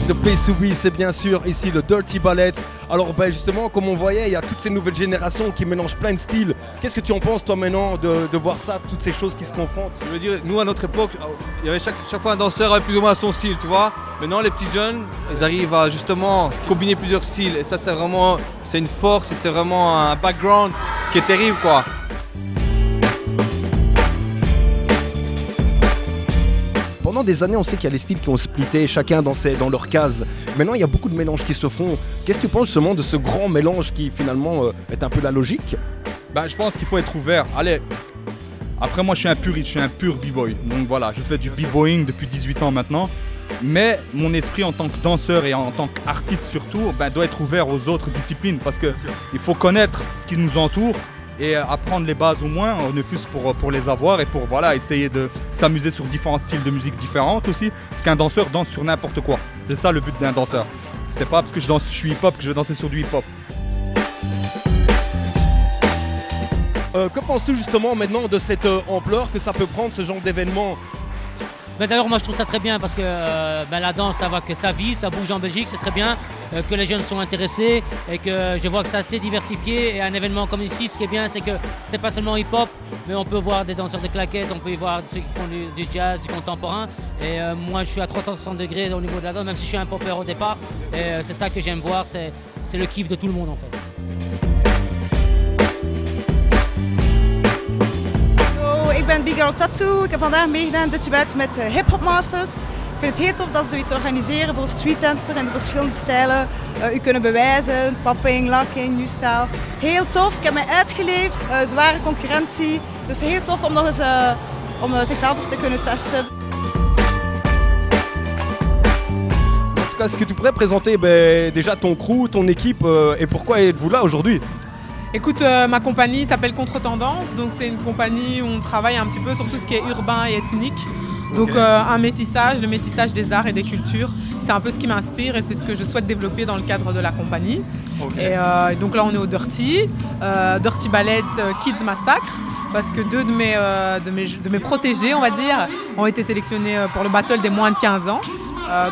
The place to be, c'est bien sûr ici le Dirty Ballet. Alors justement, comme on voyait, il y a toutes ces nouvelles générations qui mélangent plein de styles. Qu'est-ce que tu en penses toi maintenant de voir ça, toutes ces choses qui se confrontent? Je veux dire, nous à notre époque, il y avait chaque fois un danseur avait plus ou moins son style, tu vois. Maintenant les petits jeunes, ils arrivent à justement combiner plusieurs styles. Et ça c'est une force et c'est vraiment un background qui est terrible quoi. Pendant des années, on sait qu'il y a les styles qui ont splitté, chacun dans leur case. Maintenant, il y a beaucoup de mélanges qui se font. Qu'est-ce que tu penses justement de ce grand mélange qui finalement est un peu la logique? Je pense qu'il faut être ouvert. Allez, après moi je suis un pur b-boy. Donc voilà, je fais du b-boying depuis 18 ans maintenant. Mais mon esprit en tant que danseur et en tant qu'artiste surtout, doit être ouvert aux autres disciplines parce qu'il faut connaître ce qui nous entoure et apprendre les bases au moins, ne fût-ce pour les avoir et pour essayer de s'amuser sur différents styles de musique différentes aussi. Parce qu'un danseur danse sur n'importe quoi. C'est ça le but d'un danseur. C'est pas parce que je suis hip-hop que je vais danser sur du hip-hop. Que penses-tu justement maintenant de cette ampleur que ça peut prendre ce genre d'événement? D'ailleurs, moi je trouve ça très bien parce que la danse, ça va que ça vit, ça bouge en Belgique, c'est très bien que les jeunes sont intéressés et que je vois que c'est assez diversifié. Et un événement comme ici, ce qui est bien, c'est que c'est pas seulement hip-hop, mais on peut voir des danseurs de claquettes, on peut y voir ceux qui font du jazz, du contemporain. Et moi je suis à 360 degrés au niveau de la danse, même si je suis un popper au départ. Et c'est ça que j'aime voir, c'est le kiff de tout le monde en fait. Ik ben Big Girl Tattoo. Ik heb vandaag meegedaan Dirty Ballet met Hip Hop Masters. Ik vind het heel tof dat ze zoiets organiseren voor streetdancer in de verschillende stijlen. U kunnen bewijzen, popping, locking, new style. Heel tof, ik heb mij uitgeleefd, zware concurrentie. Dus heel tof om nog eens om zichzelf eens te kunnen testen. En tout cas, est-ce que tu pourrais présenter déjà ton crew, ton équipe et pourquoi êtes-vous là aujourd'hui? Écoute, ma compagnie s'appelle Contre-Tendance, donc c'est une compagnie où on travaille un petit peu sur tout ce qui est urbain et ethnique. Donc un métissage, le métissage des arts et des cultures, c'est un peu ce qui m'inspire et c'est ce que je souhaite développer dans le cadre de la compagnie. Okay. Et donc là on est au Dirty Ballet Kids Massacre, parce que deux de mes protégés, on va dire, ont été sélectionnés pour le battle des moins de 15 ans.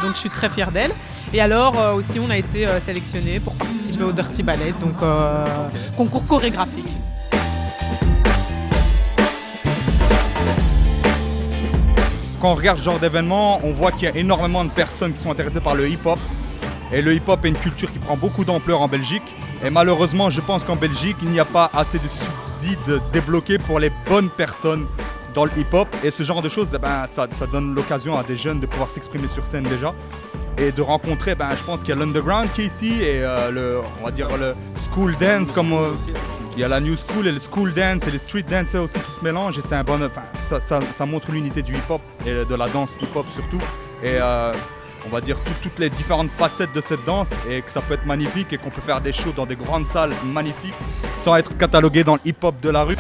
Donc je suis très fière d'elle. Et alors aussi on a été sélectionnés pour participer au Dirty Ballet, donc concours chorégraphique. Quand on regarde ce genre d'événement, on voit qu'il y a énormément de personnes qui sont intéressées par le hip-hop. Et le hip-hop est une culture qui prend beaucoup d'ampleur en Belgique. Et malheureusement, je pense qu'en Belgique, il n'y a pas assez de subsides débloqués pour les bonnes personnes dans le hip-hop. Et ce genre de choses, ça donne l'occasion à des jeunes de pouvoir s'exprimer sur scène déjà. Et de rencontrer, je pense qu'il y a l'underground qui est ici et on va dire le school dance, comme il y a la new school et le school dance et les street dancers aussi qui se mélangent. Et c'est un bon, ça montre l'unité du hip-hop et de la danse hip-hop surtout. Et on va dire toutes les différentes facettes de cette danse et que ça peut être magnifique et qu'on peut faire des shows dans des grandes salles magnifiques sans être catalogué dans le hip-hop de la rue.